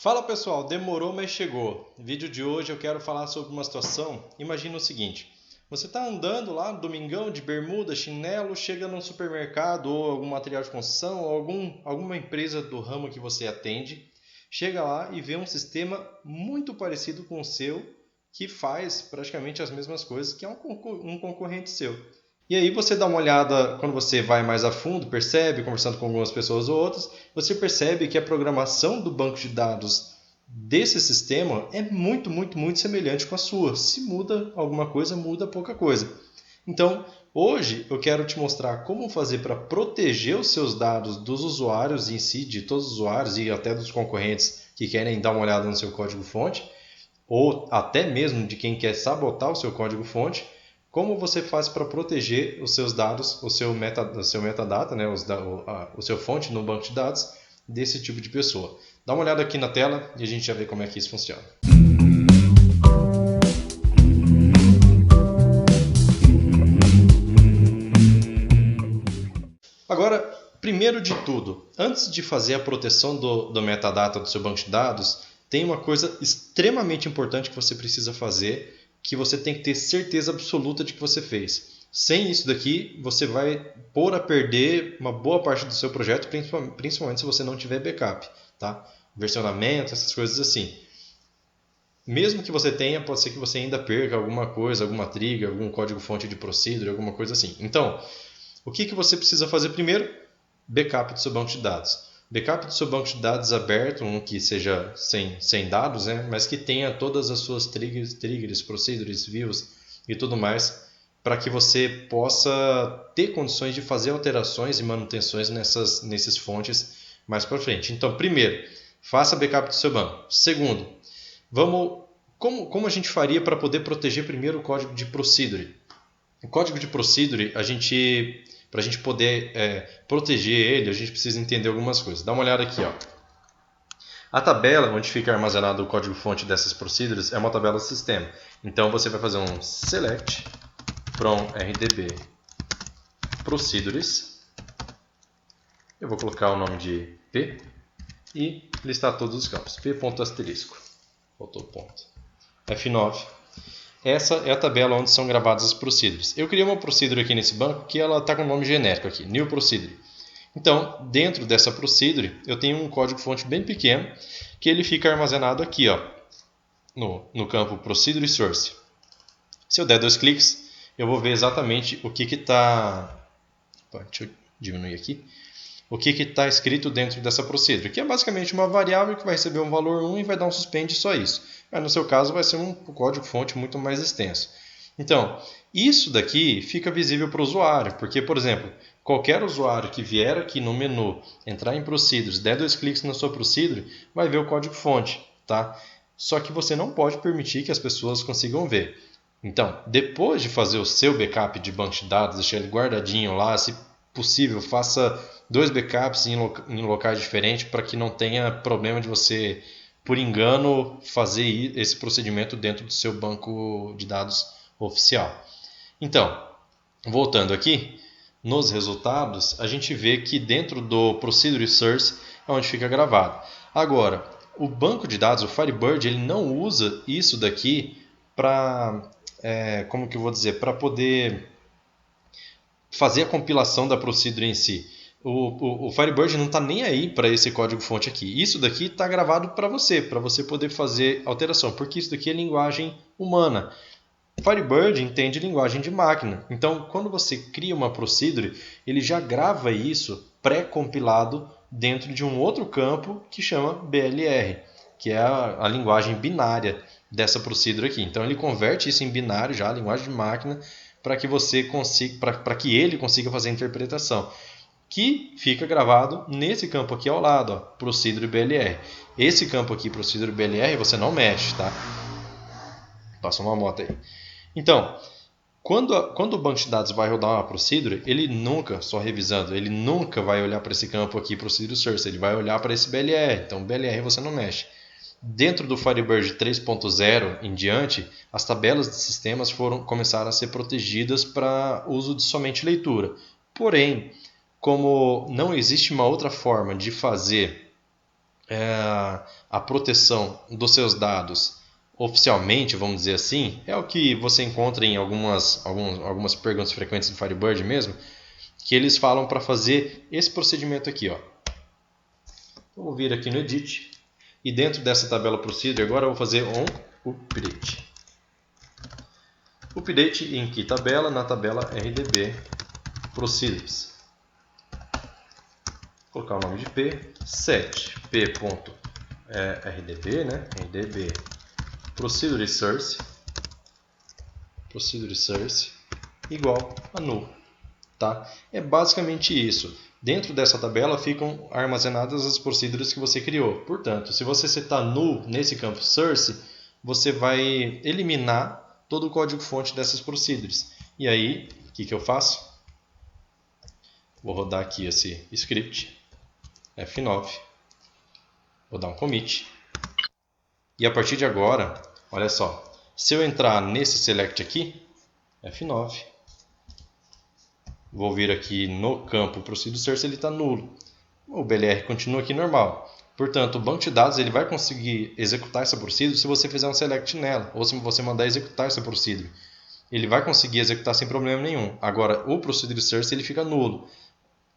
Fala pessoal, demorou mas chegou. No vídeo de hoje eu quero falar sobre uma situação. Imagina o seguinte: você está andando lá no domingão de bermuda, chinelo, chega num supermercado ou algum material de construção ou alguma empresa do ramo que você atende, chega lá e vê um sistema muito parecido com o seu que faz praticamente as mesmas coisas que é um concorrente seu. E aí você dá uma olhada, quando você vai mais a fundo, percebe, conversando com algumas pessoas ou outras, você percebe que a programação do banco de dados desse sistema é muito semelhante com a sua. Se muda alguma coisa, muda pouca coisa. Então, hoje eu quero te mostrar como fazer para proteger os seus dados dos usuários em si, de todos os usuários e até dos concorrentes que querem dar uma olhada no seu código-fonte, ou até mesmo de quem quer sabotar o seu código-fonte. Como você faz para proteger os seus dados, o seu metadata, né, o seu fonte no banco de dados desse tipo de pessoa. Dá uma olhada aqui na tela e a gente já vê como é que isso funciona. Agora, primeiro de tudo, antes de fazer a proteção do metadata do seu banco de dados, tem uma coisa extremamente importante que você precisa fazer, que você tem que ter certeza absoluta de que você fez. Sem isso daqui, você vai pôr a perder uma boa parte do seu projeto, principalmente se você não tiver backup, tá? Versionamento, essas coisas assim. Mesmo que você tenha, pode ser que você ainda perca alguma coisa, alguma trigger, algum código-fonte de procedure, alguma coisa assim. Então, o que você precisa fazer primeiro? Backup do seu banco de dados. Backup do seu banco de dados aberto, um que seja sem dados, né? Mas que tenha todas as suas triggers, procedures, views e tudo mais, para que você possa ter condições de fazer alterações e manutenções nesses fontes mais para frente. Então, primeiro, faça backup do seu banco. Segundo, como a gente faria para poder proteger primeiro o código de procedure? O código de procedure, para a gente poder proteger ele, a gente precisa entender algumas coisas. Dá uma olhada aqui, ó. A tabela onde fica armazenado o código-fonte dessas procedures é uma tabela sistema. Então você vai fazer um select from rdb procedures. Eu vou colocar o nome de p e listar todos os campos. p.asterisco. Faltou ponto. F9. Essa é a tabela onde são gravadas as procedures. Eu criei uma procedure aqui nesse banco que ela está com o nome genérico aqui, new procedure. Então, dentro dessa procedure, eu tenho um código-fonte bem pequeno que ele fica armazenado aqui, ó, no campo procedure source. Se eu der 2 cliques, eu vou ver exatamente o que está... Deixa eu diminuir aqui. O que está escrito dentro dessa procedure, que é basicamente uma variável que vai receber um valor 1 e vai dar um suspend, só isso. Mas no seu caso vai ser um código-fonte muito mais extenso. Então, isso daqui fica visível para o usuário, porque, por exemplo, qualquer usuário que vier aqui no menu, entrar em Procedures, der 2 cliques na sua Procedure, vai ver o código-fonte, tá? Só que você não pode permitir que as pessoas consigam ver. Então, depois de fazer o seu backup de banco de dados, deixar ele guardadinho lá, se possível, faça 2 backups em locais diferentes para que não tenha problema de você, por engano, fazer esse procedimento dentro do seu banco de dados oficial. Então, voltando aqui, nos resultados, a gente vê que dentro do Procedure Source é onde fica gravado. Agora, o banco de dados, o Firebird, ele não usa isso daqui para, como que eu vou dizer, para poder fazer a compilação da procedure em si. O Firebird não está nem aí para esse código-fonte aqui. Isso daqui está gravado para você poder fazer alteração, porque isso daqui é linguagem humana. O Firebird entende linguagem de máquina. Então, quando você cria uma procedure, ele já grava isso pré-compilado dentro de um outro campo que chama BLR, que é a linguagem binária dessa procedure aqui. Então, ele converte isso em binário já, a linguagem de máquina, para que você consiga, para que ele consiga fazer a interpretação, que fica gravado nesse campo aqui ao lado, ó, Procedure BLR. Esse campo aqui, Procedure BLR, você não mexe, tá? Passa uma moto aí. Então, quando o banco de dados vai rodar uma procedure, ele nunca, só revisando, ele nunca vai olhar para esse campo aqui, Procedure Source, ele vai olhar para esse BLR. Então, BLR você não mexe. Dentro do Firebird 3.0 em diante, as tabelas de sistemas começaram a ser protegidas para uso de somente leitura. Porém, como não existe uma outra forma de fazer a proteção dos seus dados oficialmente, vamos dizer assim, é o que você encontra em algumas perguntas frequentes do Firebird mesmo, que eles falam para fazer esse procedimento aqui. Ó. Eu vou vir aqui no Edit e dentro dessa tabela Procedure agora eu vou fazer um update. Update em que tabela? Na tabela RDB Procedures. Vou colocar o nome de P, set p.rdb, né? rdb procedure source igual a null, tá? É basicamente isso. Dentro dessa tabela ficam armazenadas as procedures que você criou. Portanto, se você setar null nesse campo source, você vai eliminar todo o código-fonte dessas procedures. E aí, o que eu faço? Vou rodar aqui esse script, F9, vou dar um commit. E a partir de agora, olha só, se eu entrar nesse select aqui, F9, vou vir aqui no campo procedure source, ele está nulo. O BLR continua aqui normal. Portanto, o banco de dados ele vai conseguir executar essa procedure se você fizer um select nela, ou se você mandar executar essa procedure. Ele vai conseguir executar sem problema nenhum. Agora, o procedure source ele fica nulo.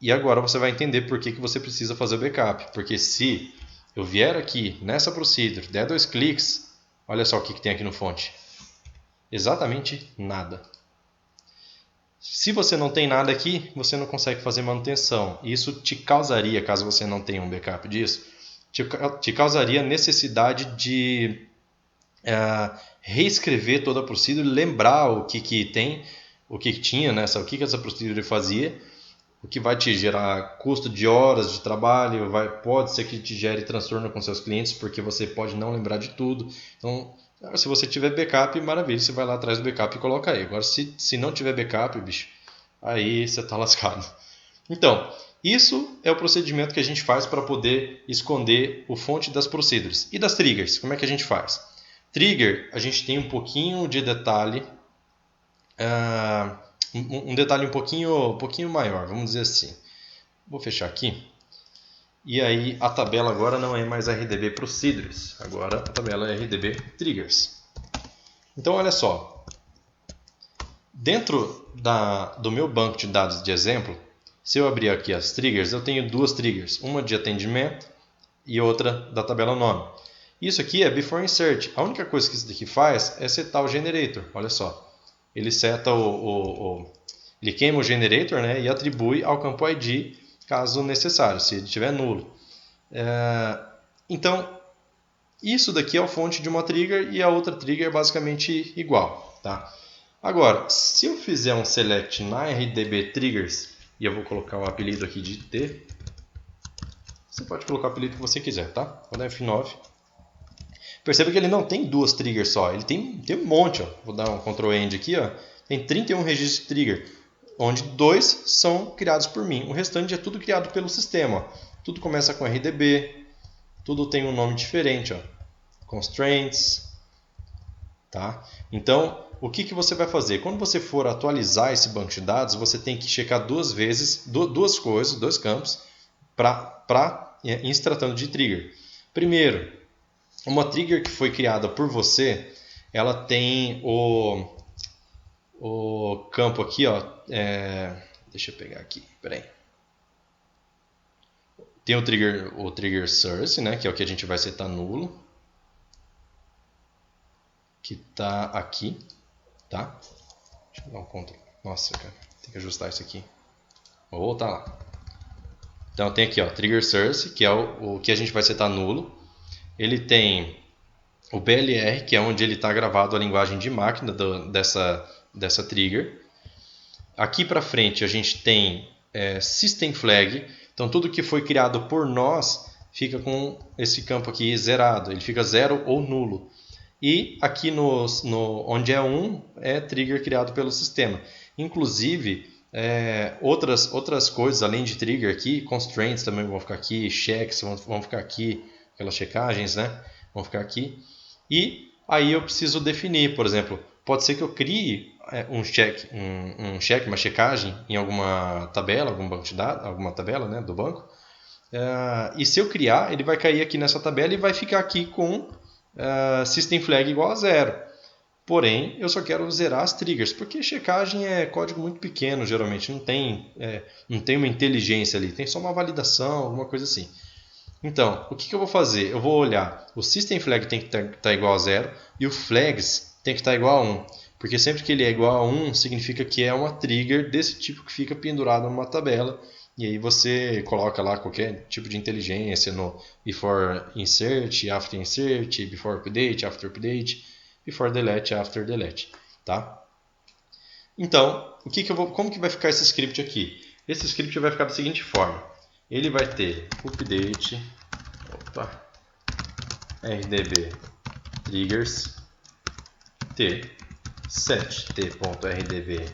E agora você vai entender por que você precisa fazer o backup. Porque se eu vier aqui nessa procedure, der 2 cliques, olha só o que tem aqui no fonte. Exatamente nada. Se você não tem nada aqui, você não consegue fazer manutenção. Isso te causaria, caso você não tenha um backup disso, te causaria necessidade de reescrever toda a procedure, lembrar o que tem, o que tinha, né? O que essa procedure fazia, o que vai te gerar custo de horas de trabalho, pode ser que te gere transtorno com seus clientes, porque você pode não lembrar de tudo. Então, se você tiver backup, maravilha, você vai lá atrás do backup e coloca aí. Agora, se não tiver backup, bicho, aí você está lascado. Então, isso é o procedimento que a gente faz para poder esconder o fonte das procedures. E das triggers, como é que a gente faz? Trigger, a gente tem um pouquinho de detalhe, um detalhe um pouquinho maior, vamos dizer assim. Vou fechar aqui. E aí a tabela agora não é mais RDB Procedures, agora a tabela é RDB Triggers. Então olha só, dentro do meu banco de dados de exemplo, se eu abrir aqui as triggers, eu tenho duas triggers, uma de atendimento e outra da tabela nome. Isso aqui é before insert. A única coisa que isso daqui faz é setar o generator. Olha só. Ele seta ele queima o generator, né, e atribui ao campo ID caso necessário, se ele estiver nulo. Então, isso daqui é a fonte de uma trigger e a outra trigger é basicamente igual. Tá? Agora, se eu fizer um select na RDB Triggers, e eu vou colocar o apelido aqui de T, você pode colocar o apelido que você quiser, tá? Vou dar F9. Perceba que ele não tem duas triggers só, ele tem um monte. Ó. Vou dar um Ctrl End aqui, ó. Tem 31 registros de trigger, onde 2 são criados por mim. O restante é tudo criado pelo sistema. Ó. Tudo começa com RDB, tudo tem um nome diferente. Ó. Constraints. Tá? Então, o que você vai fazer? Quando você for atualizar esse banco de dados, você tem que checar duas vezes, duas coisas, dois campos, em se tratando de trigger. Primeiro, uma trigger que foi criada por você, ela tem o campo aqui, ó, deixa eu pegar aqui, peraí. Tem o trigger source, né, que é o que a gente vai setar nulo, que está aqui, tá? Deixa eu dar um Ctrl. Nossa, cara, tem que ajustar isso aqui. Vou voltar lá. Então tem aqui, ó, trigger source, que é o que a gente vai setar nulo. Ele tem o BLR, que é onde ele está gravado a linguagem de máquina dessa trigger. Aqui para frente a gente tem System Flag. Então tudo que foi criado por nós fica com esse campo aqui zerado. Ele fica zero ou nulo. E aqui onde é 1 é trigger criado pelo sistema. Inclusive, outras coisas além de trigger aqui, constraints também vão ficar aqui, checks vão ficar aqui, aquelas checagens, né? Vão ficar aqui. E aí eu preciso definir, por exemplo, pode ser que eu crie um check, uma checagem em alguma tabela, algum banco de dados, alguma tabela, né, do banco. E se eu criar, ele vai cair aqui nessa tabela e vai ficar aqui com system flag igual a 0. Porém, eu só quero zerar as triggers, porque checagem é código muito pequeno, geralmente. Não tem uma inteligência ali, tem só uma validação, alguma coisa assim. Então, o que eu vou fazer? Eu vou olhar, o system flag tem que estar igual a 0 e o flags tem que estar igual a 1. Porque sempre que ele é igual a 1, significa que é uma trigger desse tipo que fica pendurada numa tabela. E aí você coloca lá qualquer tipo de inteligência no before insert, after insert, before update, after update, before delete, after delete. Tá? Então, como que vai ficar esse script aqui? Esse script vai ficar da seguinte forma. Ele vai ter update, rdb triggers t set t.rdb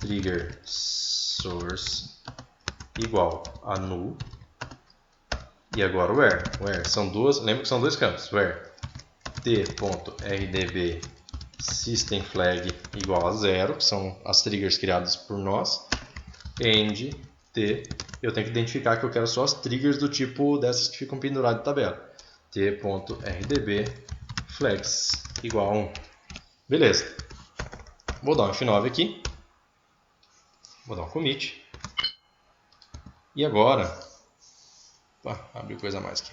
trigger source igual a null. E agora o where são duas, lembra que são dois campos, where t.rdb system flag igual a 0, que são as triggers criadas por nós, end t, eu tenho que identificar que eu quero só as triggers do tipo dessas que ficam penduradas em tabela, t.rdb flags igual a 1. Beleza, vou dar um F9 aqui, vou dar um commit, e agora, abriu coisa a mais aqui.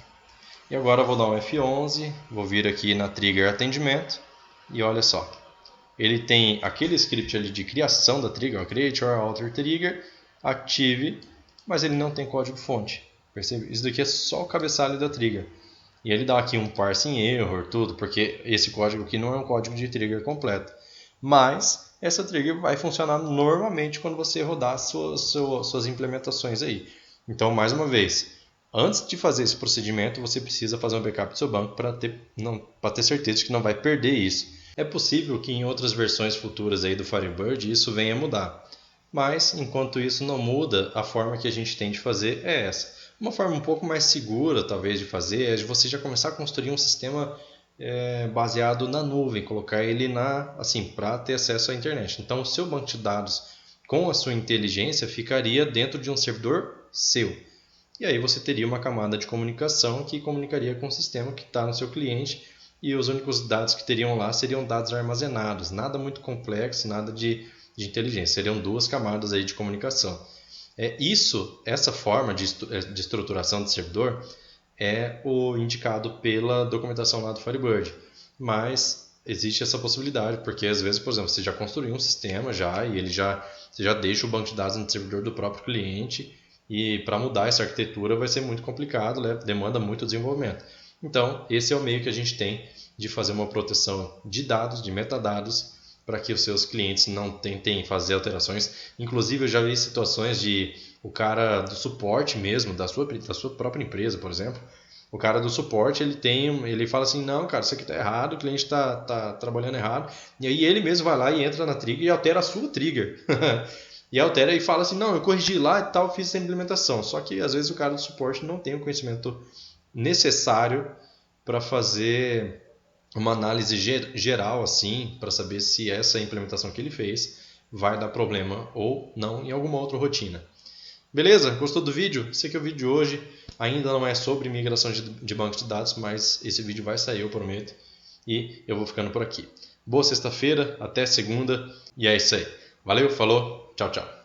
E agora eu vou dar um F11, vou vir aqui na trigger atendimento e olha só. Ele tem aquele script ali de criação da trigger, create or alter trigger, active, mas ele não tem código fonte. Percebe? Isso daqui é só o cabeçalho da trigger. E ele dá aqui um parsing error, tudo, porque esse código aqui não é um código de trigger completo. Mas essa trigger vai funcionar normalmente quando você rodar suas implementações aí. Então, mais uma vez, antes de fazer esse procedimento, você precisa fazer um backup do seu banco para ter certeza de que não vai perder isso. É possível que em outras versões futuras aí do Firebird isso venha a mudar. Mas, enquanto isso não muda, a forma que a gente tem de fazer é essa. Uma forma um pouco mais segura, talvez, de fazer é de você já começar a construir um sistema baseado na nuvem, colocar ele para ter acesso à internet. Então, o seu banco de dados com a sua inteligência ficaria dentro de um servidor seu. E aí você teria uma camada de comunicação que comunicaria com o sistema que está no seu cliente e os únicos dados que teriam lá seriam dados armazenados, nada muito complexo, nada de inteligência, seriam duas camadas aí de comunicação. Essa forma de estruturação de servidor é o indicado pela documentação lá do Firebird, mas existe essa possibilidade, porque às vezes, por exemplo, você já construiu um sistema e você já deixa o banco de dados no servidor do próprio cliente. E para mudar essa arquitetura vai ser muito complicado, demanda muito desenvolvimento. Então, esse é o meio que a gente tem de fazer uma proteção de dados, de metadados, para que os seus clientes não tentem fazer alterações. Inclusive, eu já vi situações de o cara do suporte mesmo, da sua própria empresa, por exemplo, o cara do suporte ele fala assim, não, cara, isso aqui está errado, o cliente está trabalhando errado, e aí ele mesmo vai lá e entra na trigger e altera a sua trigger. E altera e fala assim, não, eu corrigi lá e tal, fiz essa implementação. Só que às vezes o cara do suporte não tem o conhecimento necessário para fazer uma análise geral assim, para saber se essa implementação que ele fez vai dar problema ou não em alguma outra rotina. Beleza? Gostou do vídeo? Sei que o vídeo de hoje ainda não é sobre migração de banco de dados, mas esse vídeo vai sair, eu prometo. E eu vou ficando por aqui. Boa sexta-feira, até segunda, e é isso aí. Valeu, falou, tchau, tchau.